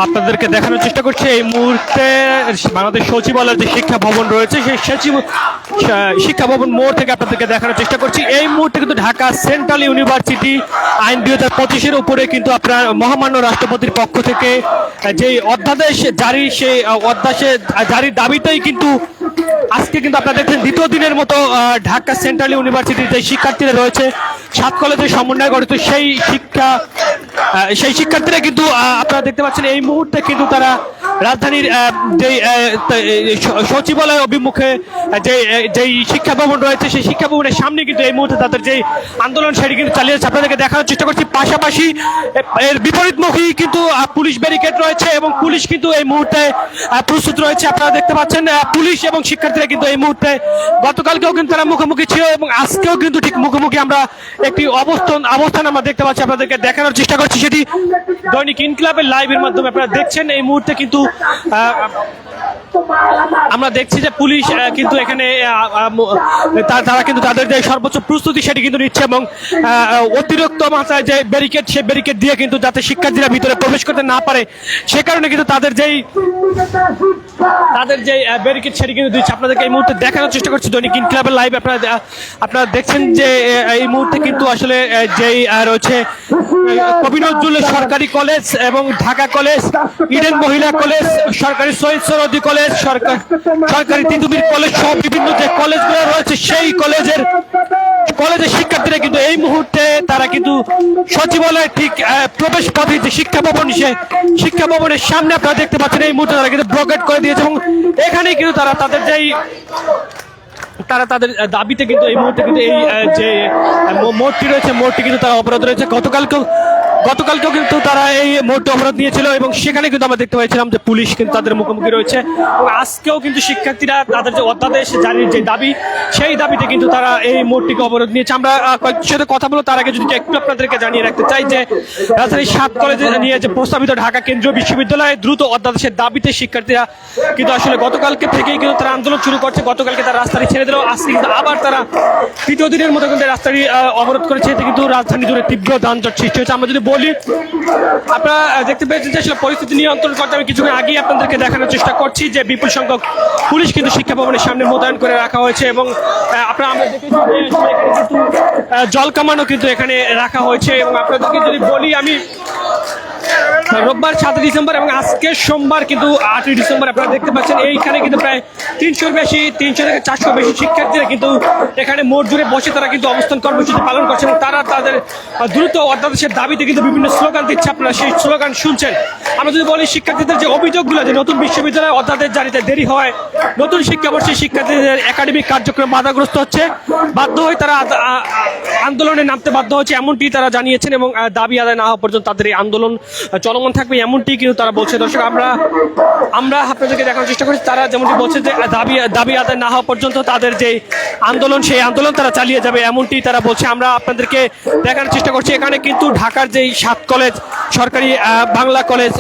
আপনাদেরকে দেখানোর চেষ্টা করছি এই মুহূর্তে বাংলাদেশ সচিবালয়ের যে শিক্ষা ভবন রয়েছে সেই শিক্ষা ভবন মোড় থেকে আপনাদেরকে দেখানোর চেষ্টা করছি। এই মুহূর্তে কিন্তু ঢাকা সেন্ট্রাল ইউনিভার্সিটি আইন 2025-এর উপরে কিন্তু আপনার মহামান্য রাষ্ট্রপতির পক্ষ থেকে যে অধ্যাদেশ জারি, সেই অধ্যাদেশ জারির দাবিতেই কিন্তু আজকে কিন্তু আপনারা দেখছেন দ্বিতীয় দিনের মতো ঢাকা সেন্ট্রাল ইউনিভার্সিটির যে শিক্ষার্থীরা রয়েছে 7 কলেজের সমন্বয়ে গঠিত সেই শিক্ষার্থীরা কিন্তু আপনারা দেখতে পাচ্ছেন এই মুহূর্তে কিন্তু তারা রাজধানীর যে সচিবালয় অভিমুখে যেই শিক্ষা ভবন রয়েছে সেই শিক্ষা ভবনের সামনে কিন্তু এই মুহূর্তে তাদের যে আন্দোলন সেটি কিন্তু চালিয়ে যাচ্ছে। আপনাদেরকে দেখানোর চেষ্টা করছি পাশাপাশি এর বিপরীতমুখী কিন্তু পুলিশ ব্যারিকেড রয়েছে এবং পুলিশ কিন্তু এই মুহূর্তে প্রস্তুত রয়েছে। আপনারা দেখতে পাচ্ছেন পুলিশ এবং শিক্ষার্থীরা কিন্তু এই মুহূর্তে গতকালকেও কিন্তু তারা মুখোমুখি ছিল এবং আজকেও কিন্তু ঠিক মুখোমুখি আমরা একটি অবস্থান আমরা দেখতে পাচ্ছি। আপনাদেরকে দেখানোর চেষ্টা করছি সেটি দৈনিক ইনকিলাবের লাইভের মাধ্যমে আপনারা দেখছেন। এই মুহূর্তে কিন্তু আমরা দেখছি যে পুলিশ কিন্তু এখানে তারা কিন্তু তাদের যে সর্বোচ্চ প্রস্তুতি সেটি কিন্তু নিচ্ছে এবং অতিরিক্ত মাত্রায় যে ব্যারিকেড সেই ব্যারিকেড দিয়ে কিন্তু যাতে শিক্ষার্থীরা ভিতরে প্রবেশ করতে না পারে সে কারণে কিন্তু তাদের যেই ব্যারিকেড সেটি কিন্তু দিচ্ছে। আপনাদেরকে এই মুহূর্তে দেখানোর চেষ্টা করছি দৈনিক ইনকিলাবের লাইভ। আপনারা দেখছেন যে এই মুহূর্তে কিন্তু আসলে যেই রয়েছে কবি নজরুল সরকারি কলেজ এবং ঢাকা কলেজ, ইডেন মহিলা কলেজ, সরকারি শহীদ সরোয়ার্দী কলেজ, সরকারি তিতুমির কলেজ সহ বিভিন্ন যে কলেজগুলো রয়েছে সেই কলেজের শিক্ষার্থীরা কিন্তু এই মুহূর্তে তারা কিন্তু সচিবালয়ের ঠিক প্রবেশ পথে যে শিক্ষা ভবনের সামনে আপনারা দেখতে পাচ্ছেন এই মুহূর্তে তারা কিন্তু ব্লকেট করে দিয়েছে এবং এখানেই কিন্তু তারা তাদের দাবিতে কিন্তু এই মুহূর্তে কিন্তু এই যে মোড়টি রয়েছে মোড়টি কিন্তু তারা অবরোধ রয়েছে। গতকালকেও কিন্তু তারা এই মোড়টি অবরোধ নিয়েছিল এবং সেখানে কিন্তু আমরা দেখতে পাচ্ছিলাম যে পুলিশ কিন্তু তাদের মুখোমুখি রয়েছে এবং আজকেও কিন্তু শিক্ষার্থীরা তাদের যে অধ্যাদেশ জারির যে দাবি সেই দাবিতে কিন্তু তারা এই মোড়টিকে অবরোধ নিয়েছে। আমরা কয়েকটির সাথে কথা বলবো, তার আগে যদি একটু আপনাদেরকে জানিয়ে রাখতে চাই যে রাজধানীর 7 কলেজে নিয়ে যে প্রস্তাবিত ঢাকা কেন্দ্রীয় বিশ্ববিদ্যালয়ে দ্রুত অধ্যাদেশের দাবিতে শিক্ষার্থীরা কিন্তু আসলে গতকালকে থেকেই কিন্তু তারা আন্দোলন শুরু করছে। গতকালকে তারা রাস্তাটি ছেড়ে দিল, আজকে কিন্তু আবার তারা তৃতীয় দিনের মতো কিন্তু রাস্তাটি অবরোধ করেছে। এতে কিন্তু রাজধানী জুড়ে তীব্র যানজট সৃষ্টি হয়েছে। আমরা যদি বলি, আপনারা দেখতে পেয়েছেন যে আসলে পরিস্থিতি নিয়ন্ত্রণ করতে আমি কিছুক্ষণ আগেই আপনাদেরকে দেখানোর চেষ্টা করছি যে বিপুল সংখ্যক পুলিশ কিন্তু শিক্ষা ভবনের সামনে মোতায়েন করে রাখা হয়েছে এবং আমরা দেখেছি কিন্তু জল কামানো কিন্তু এখানে রাখা হয়েছে। এবং আপনাদেরকে যদি বলি, আমি রোববার 7 ডিসেম্বর এবং আজকে সোমবার কিন্তু 8 ডিসেম্বর আপনারা দেখতে পাচ্ছেন এইখানে কিন্তু প্রায় 300 থেকে 400 বেশি শিক্ষার্থীরা কিন্তু এখানে মোট জুড়ে বসে তারা কিন্তু অবস্থান কর্মসূচি পালন করছে এবং তারা তাদের দ্রুত অধ্যাদেশের দাবিতে কিন্তু বিভিন্ন স্লোগান দিচ্ছে। আপনারা সেই স্লোগান শুনছেন। আমরা যদি বলি, শিক্ষার্থীদের যে অভিযোগগুলো যে নতুন বিশ্ববিদ্যালয়ে অধ্যাদেশ জারিতে দেরি হয়, নতুন শিক্ষাবর্ষে শিক্ষার্থীদের একাডেমিক কার্যক্রম বাধাগ্রস্ত হচ্ছে, বাধ্য হয়ে তারা আন্দোলনে নামতে বাধ্য হচ্ছে এমনটি তারা জানিয়েছেন এবং দাবি আদায় না হওয়া পর্যন্ত তাদের এই আন্দোলন চলমান থাকবে এমনটি কিন্তু তারা বলছে। দর্শক, আমরা আপনাদেরকে দেখানোর চেষ্টা করছি তারা যেমনটি বলছে যে দাবি আদায় না হওয়া পর্যন্ত তাদের যে আন্দোলন সেই আন্দোলন তারা চালিয়ে যাবে এমনটি তারা বলছে। আমরা আপনাদেরকে দেখানোর চেষ্টা করছি এখানে কিন্তু ঢাকার যেই 7 কলেজ, সরকারি বাংলা কলেজ,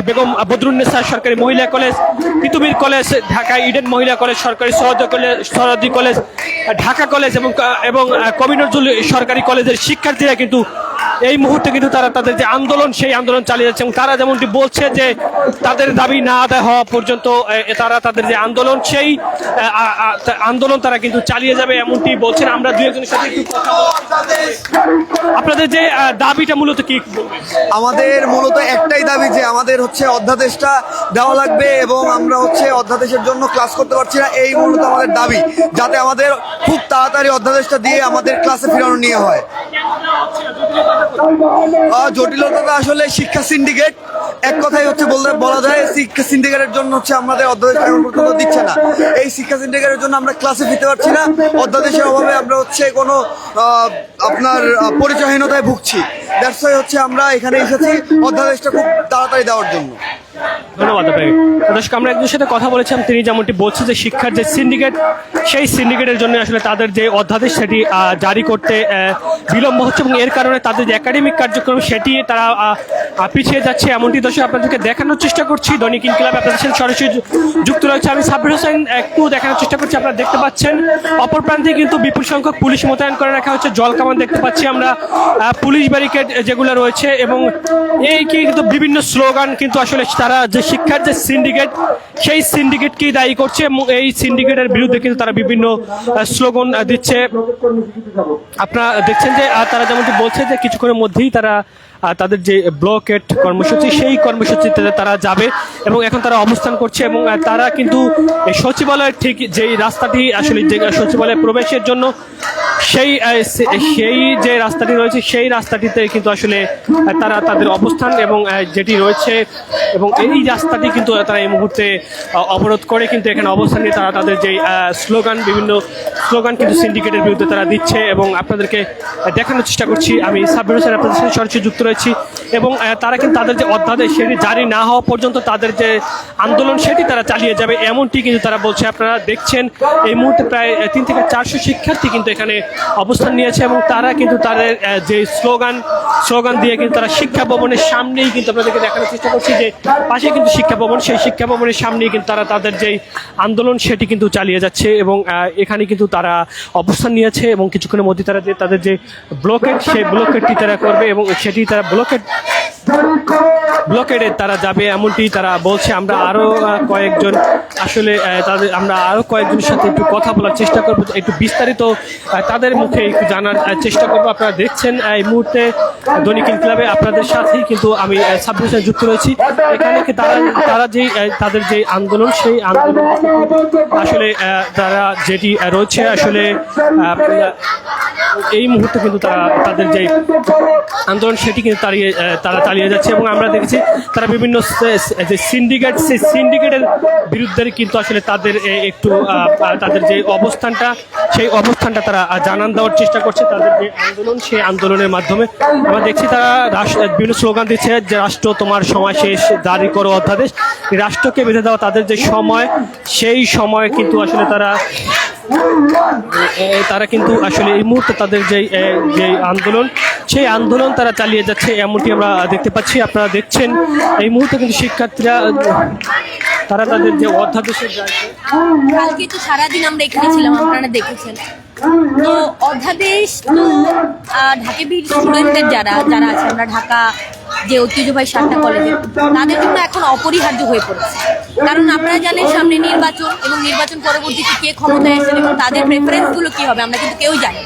বেগম বদরুন্নেসা সরকারি মহিলা college, Titumir college, Dhaka Eden মহিলা কলেজ, সরকারি সরোয়ার্দী কলেজ, ঢাকা কলেজ এবং কবি নজরুল সরকারি কলেজের শিক্ষার্থীরা কিন্তু এই মুহূর্তে কিন্তু তারা তাদের যে আন্দোলন সেই আন্দোলন চালিয়ে যাচ্ছে এবং তারা যেমনটি বলছে যে তাদের দাবি না আদায় হওয়া পর্যন্ত তারা তাদের যে আন্দোলন সেই আন্দোলন তারা কিন্তু চালিয়ে যাবে এমনটি বলছেন। আমরা দুই একজনের সাথে একটু কথা আপনাদের যে দাবিটা মূলত কি? আমাদের মূলত একটাই দাবি যে আমাদের অধ্যাদেশটা দেওয়া লাগবে এবং আমরা অধ্যাদেশের জন্য ক্লাস করতে পারছি না। এই মূলত আমাদের দাবি, যাতে আমাদের খুব তাড়াতাড়ি অধ্যাদেশটা দিয়ে আমাদের ক্লাসে ফেরানো নিয়ে হয়। জটিলতা আসলে শিক্ষা সিন্ডিকেট, এক কথাই বলা যায় শিক্ষা সিন্ডিকেটের জন্য আমাদের অধ্যাদেশ এখন পর্যন্ত দিচ্ছে না। এই শিক্ষা সিন্ডিকেটের জন্য আমরা ক্লাসে ফিরতে পারছি না। অধ্যাদেশের অভাবে আমরা কোনো আপনার পরিচয়হীনতায় ভুগছি। দ্যাটস ওয়াই আমরা এখানে এসেছি অধ্যাদেশটা খুব তাড়াতাড়ি দেওয়ার জন্য। ধন্যবাদ আপনাকে। দর্শক, আমরা একজনের সাথে কথা বলেছিলাম, তিনি যেমনটি বলছেন যে শিক্ষার যে সিন্ডিকেট, সেই সিন্ডিকেটের জন্য আসলে তাদের যে অধ্যাদেশ সেটি জারি করতে বিলম্ব হচ্ছে এবং এর কারণে তাদের যে একাডেমিক কার্যক্রম সেটি তারা পিছিয়ে যাচ্ছে, এমনটি দর্শক আপনাদেরকে দেখানোর চেষ্টা করছি। দৈনিক ইনকিলাব আপনাদের সাথে সরাসরি যুক্ত রয়েছে, আমি সাব্বির হোসেন। একটু দেখানোর চেষ্টা করছি, আপনারা দেখতে পাচ্ছেন অপর প্রান্তে কিন্তু বিপুল সংখ্যক পুলিশ মোতায়েন করে রাখা হচ্ছে, জল কামান দেখতে পাচ্ছি আমরা, পুলিশ ব্যারিকেড যেগুলো রয়েছে এবং এই কিন্তু বিভিন্ন স্লোগান কিন্তু আসলে তারা যে শিক্ষার যে সিন্ডিকেট, সেই সিন্ডিকেটকেই দায়ী করছে এবং এই সিন্ডিকেটের বিরুদ্ধে কিন্তু তারা বিভিন্ন স্লোগান দিচ্ছে। আপনারা দেখছেন যে তারা যেমনটি বলছে যে কিছুক্ষণের মধ্যেই তারা তাদের যে ব্লকেট কর্মসূচি, সেই কর্মসূচিতে তারা যাবে এবং এখন তারা অবস্থান করছে এবং তারা কিন্তু সচিবালয়ের ঠিক যেই রাস্তাটি আসলে যে সচিবালয়ে প্রবেশের জন্য সেই যে রাস্তাটি রয়েছে, সেই রাস্তাটিতে কিন্তু আসলে তারা তাদের অবস্থান এবং যেটি রয়েছে এবং এই রাস্তাটি কিন্তু তারা এই মুহূর্তে অবরোধ করে কিন্তু এখানে অবস্থান নিয়ে তারা তাদের যে স্লোগান, বিভিন্ন স্লোগান কিন্তু সিন্ডিকেটের বিরুদ্ধে তারা দিচ্ছে এবং আপনাদেরকে দেখানোর চেষ্টা করছি। আমি সাব্বির হোসেন আপনাদের সাথে সরাসরি যুক্ত রয়েছি এবং তারা কিন্তু তাদের যে অধ্যাদেশ সেটি জারি না হওয়া পর্যন্ত তাদের যে আন্দোলন সেটি তারা চালিয়ে যাবে, এমনটি কিন্তু তারা বলছে। আপনারা দেখছেন এই মুহূর্তে প্রায় 300 থেকে 400 শিক্ষার্থী কিন্তু এখানে অবস্থান নিয়েছে এবং তারা কিন্তু তাদের যে স্লোগান দিয়ে কিন্তু তারা শিক্ষা ভবনের সামনেই কিন্তু আপনাদেরকে দেখানোর চেষ্টা করছি যে পাশে কিন্তু শিক্ষা ভবন, সেই শিক্ষা ভবনের সামনেই কিন্তু তারা তাদের যেই আন্দোলন সেটি কিন্তু চালিয়ে যাচ্ছে এবং এখানে কিন্তু তারা অবস্থান নিয়েছে এবং কিছুক্ষণের মধ্যে তারা যে তাদের যে ব্লকেট, সেই ব্লকেটটি তারা করবে এবং সেটি তারা ব্লকেটে তারা যাবে, এমনটি তারা বলছে। আমরা আরো কয়েকজন আসলে আমরা আরো কয়েকজনের সাথে একটু কথা বলার চেষ্টা করবো, একটু বিস্তারিত তাদের মুখে একটু জানার চেষ্টা করবো। আপনারা দেখছেন এই মুহূর্তে দৈনিক ইনকিলাবে আপনাদের সাথেই কিন্তু আমি সাব্বির হোসেন যুক্ত রয়েছি। এখানে তারা যেই তাদের যে আন্দোলন, সেই আন্দোলন আসলে তারা যেটি রয়েছে আসলে এই মুহূর্তে কিন্তু তারা তাদের যে আন্দোলন সেটি কিন্তু তারা চালিয়ে যাচ্ছে এবং আমরা দেখেছি তারা বিভিন্ন যে সিন্ডিকেট, সেই সিন্ডিকেটের বিরুদ্ধে কিন্তু আসলে তাদের একটু তাদের যে অবস্থানটা, সেই অবস্থানটা তারা জানান দেওয়ার চেষ্টা করছে। তাদের যে আন্দোলন, সেই আন্দোলনের মাধ্যমে আমরা দেখছি তারা বিভিন্ন স্লোগান দিচ্ছে যে রাষ্ট্র তোমার সময় শেষ, জারি করো অধ্যাদেশ। রাষ্ট্রকে বেঁধে দেওয়া তাদের যে সময়, সেই সময় কিন্তু আসলে তারা কিন্তু আসলে এই মুহূর্তে তাদের যে আন্দোলন, সেই আন্দোলন তারা চালিয়ে যাচ্ছে, এমনটি আমরা দেখতে পাচ্ছি। আপনারা দেখছেন এই মুহূর্তে কিন্তু শিক্ষার্থীরা তারা তাদের যে অধ্যাদেশের কালকে তো সারাদিন আমরা এখানে ছিলাম, আপনারা দেখেছেন। তো অধ্যাদেশ তো ঢাকাবীর স্টুডেন্টদের যারা আছে, আমরা ঢাকা যে ঐতিহ্যবাহী 7টা কলেজে, তাদের জন্য এখন অপরিহার্য হয়ে পড়েছে। কারণ আপনারা জানেন সামনে নির্বাচন এবং নির্বাচন পরবর্তীতে কে ক্ষমতায় আসেন এবং তাদের প্রেফারেন্সগুলো কি হবে আমরা কিন্তু কেউ জানি।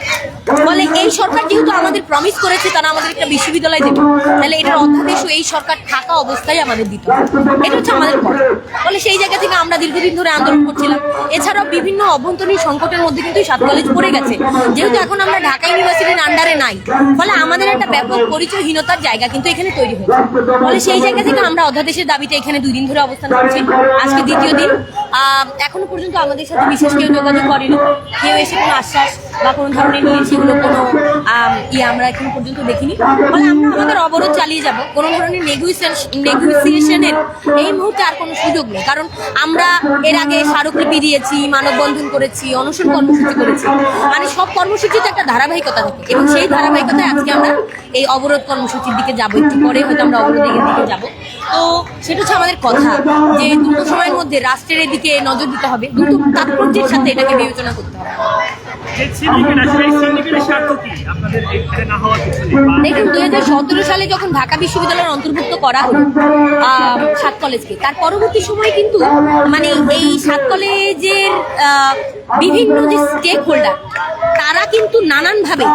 ফলে এই সরকার যেহেতু আমাদের প্রমিস করেছে তারা আমাদের একটা বিশ্ববিদ্যালয় দেবে, তাহলে এটার অধ্যাদেশও এই সরকার থাকা অবস্থায় আমাদের দিতে হবে, এটা হচ্ছে আমাদের কথা। ফলে সেই জায়গা থেকে আমরা দীর্ঘদিন ধরে আন্দোলন করছিলাম। এছাড়াও বিভিন্ন অভ্যন্তরীণ সংকটের মধ্যে কিন্তু 7 কলেজ পড়ে গেছে, যেহেতু এখন আমরা ঢাকা ইউনিভার্সিটির আন্ডারে নাই, ফলে আমাদের একটা ব্যাপক পরিচয়হীনতার জায়গা কিন্তু এখানে তৈরি হয়েছে। ফলে সেই জায়গা থেকে আমরা অধ্যাদেশের দাবিতে এখানে 2 দিন ধরে অবস্থান করছি, আজকে 2য় দিন। এখনো পর্যন্ত আমাদের সাথে বিশেষ কেউ যোগাযোগ করেনি, কেউ এসে কোনো আশ্বাস বা কোনো ধরনের নিয়েছি কোনো আমরা এখনো পর্যন্ত দেখিনি। ফলে আমরা আমাদের অবরোধ চালিয়ে যাব, কোনো ধরনের নেগোসিয়েশনের এই মুহূর্তে আর কোনো সুযোগ নেই। কারণ আমরা এর আগে স্মারকলিপি দিয়েছি, মানববন্ধন করেছি, অনশন কর্মসূচি করেছি, মানে সব কর্মসূচিতে একটা ধারাবাহিকতা থাকে এবং সেই ধারাবাহিকতায় আজকে আমরা এই অবরোধ কর্মসূচির দিকে যাব। একটু পরে হয়তো আমরা অবরোধের দিকে যাব। তো সেটা হচ্ছে আমাদের কথা যে দ্রুত সময়ের মধ্যে রাষ্ট্রের এদিকে নজর দিতে হবে, দ্রুত তাৎপর্যের সাথে এটাকে বিবেচনা করতে হবে। দেখুন 2017 সালে যখন ঢাকা বিশ্ববিদ্যালয়ের অন্তর্ভুক্ত করা হলো 7 কলেজকে, তার পরবর্তী সময় কিন্তু মানে এই 7 কলেজের বিভিন্ন যে স্টেক হোল্ডার তারা কিন্তু নানানভাবে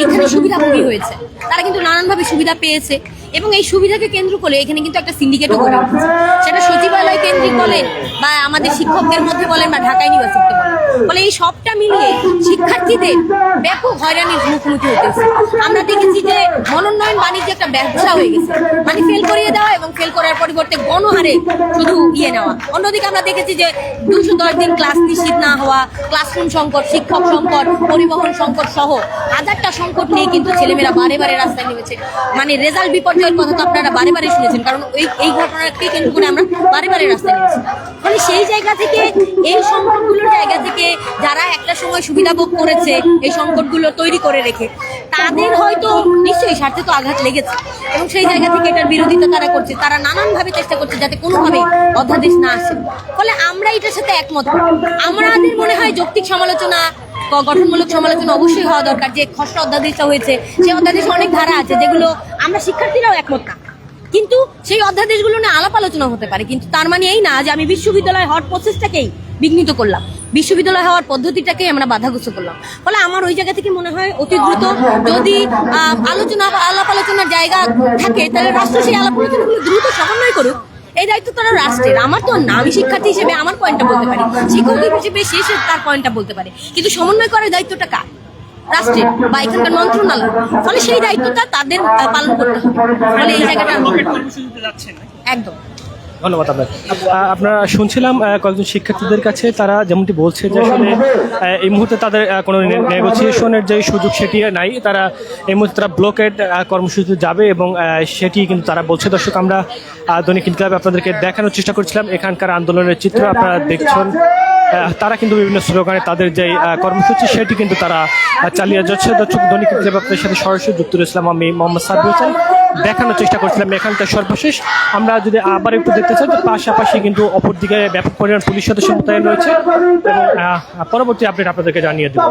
এখানে সুবিধাভোগী হয়েছে, তারা কিন্তু নানানভাবে সুবিধা পেয়েছে এবং এই সুবিধাকে কেন্দ্র করে এখানে কিন্তু একটা সিন্ডিকেটও করা হয়েছে, সেটা সচিবালয় কেন্দ্রিক বলেন বা আমাদের শিক্ষকদের মধ্যে বলেন বা ঢাকা ইউনিভার্সিটিতে বলেন। ফলে এই সবটা মিলিয়ে শিক্ষার্থীদের ব্যাপক হয়রানির মুখোমুখি হতেছে। আমরা দেখেছি যে মনোনয়ন বাণিজ্য একটা ব্যবসা হয়ে গেছে, মানে ফেল করিয়ে দেওয়া এবং ফেল করার পরিবর্তে গণহারে শুধু নেওয়া। অন্যদিকে আমরা দেখেছি যে 210 দিন ক্লাস নিশ্চিত না হওয়া, ক্লাসরুম সংকট, শিক্ষক সংকট, পরিবহন সংকট সহ হাজারটা সংকট নিয়ে কিন্তু ছেলেমেয়েরা বারে বারে রাস্তায় নেমেছে, মানে রেজাল্ট বিপর্যয় বিপর্যয়ের কথা তো আপনারা বারে বারে শুনেছেন, কারণ এই ঘটনাকে কেন্দ্র করে আমরা বারে বারে রাস্তায় নেমেছি। ফলে সেই জায়গা থেকে, এই সংকটগুলোর জায়গা থেকে যারা একটা সময় সুবিধা ভোগ করেছে এই সংকটগুলো তৈরি করে রেখে, তাদের হয়তো নিশ্চয়ই স্বার্থে তো আঘাত লেগেছে এবং সেই জায়গা থেকে এটার বিরোধিতা তারা করছে। তারা নানানভাবে চেষ্টা করছে যাতে কোনোভাবে অধ্যাদেশ না আসে। ফলে আমরা এটার সাথে একমত। আমাদের মনে হয় যৌক্তিক সমালোচনা, গঠনমূলক সমালোচনা অবশ্যই হওয়া দরকার। যে খসড়া অধ্যাদেশটা হয়েছে, সেই অধ্যাদেশে অনেক ধারা আছে যেগুলো আমরা শিক্ষার্থীরাও একমত না, কিন্তু সেই অধ্যাদেশগুলো নিয়ে আলাপ আলোচনা হতে পারে। কিন্তু তার মানে এই না যে আমি বিশ্ববিদ্যালয় হওয়ার প্রসেসটাকেই বিঘ্নিত করলাম, বিশ্ববিদ্যালয় হওয়ার পদ্ধতিটাকেই আমরা বাধাগ্রস্ত করলাম। ফলে আমার ওই জায়গা থেকে মনে হয় অতি দ্রুত যদি আলোচনা বা আলাপ আলোচনার জায়গা থাকে, তাহলে রাষ্ট্র সেই আলাপ আলোচনাগুলো দ্রুত সমন্বয় করুক। এই দায়িত্ব তারা রাষ্ট্রের, আমার তো না। আমি শিক্ষার্থী হিসেবে আমার পয়েন্টটা বলতে পারি, শিক্ষক হিসেবে সে তার পয়েন্টটা বলতে পারে, কিন্তু সমন্বয় করার দায়িত্বটা কার? রাষ্ট্রের বা এখানকার মন্ত্রণালয়। ফলে সেই দায়িত্বটা তাদের পালন করতে হবে। ফলে এই জায়গাটা একদম। ধন্যবাদ আপনাকে। আপনারা শুনছিলাম কয়েকজন শিক্ষার্থীদের কাছে, তারা যেমনটি বলছে যে আসলে এই মুহূর্তে তাদের কোনো নেগোসিয়েশনের যে সুযোগ সেটি নাই। তারা এই মুহূর্তে তারা ব্লকেড কর্মসূচিতে যাবে এবং সেটি কিন্তু তারা বলছে। দর্শক, আমরা দৈনিক ইনকিলাবে আপনাদেরকে দেখানোর চেষ্টা করছিলাম এখানকার আন্দোলনের চিত্র। আপনারা দেখছেন তারা কিন্তু বিভিন্ন স্লোগানে তাদের যে কর্মসূচি সেটি কিন্তু তারা চালিয়ে যাচ্ছে। দর্শক, দৈনিক ইনকিলাব আপনাদের সাথে সরাসরি যুক্ত রয়েছিলাম আমি মোহাম্মদ সাব্বির হোসেন। দেখানোর চেষ্টা করছিলাম এখানকার সর্বশেষ। আমরা যদি আবার একটু দেখতে চাই, পাশাপাশি কিন্তু অপরদিকে ব্যাপক পরিমাণ পুলিশ সদস্য মোতায়েন রয়েছে এবং পরবর্তী আপডেট আপনাদেরকে জানিয়ে দেবো।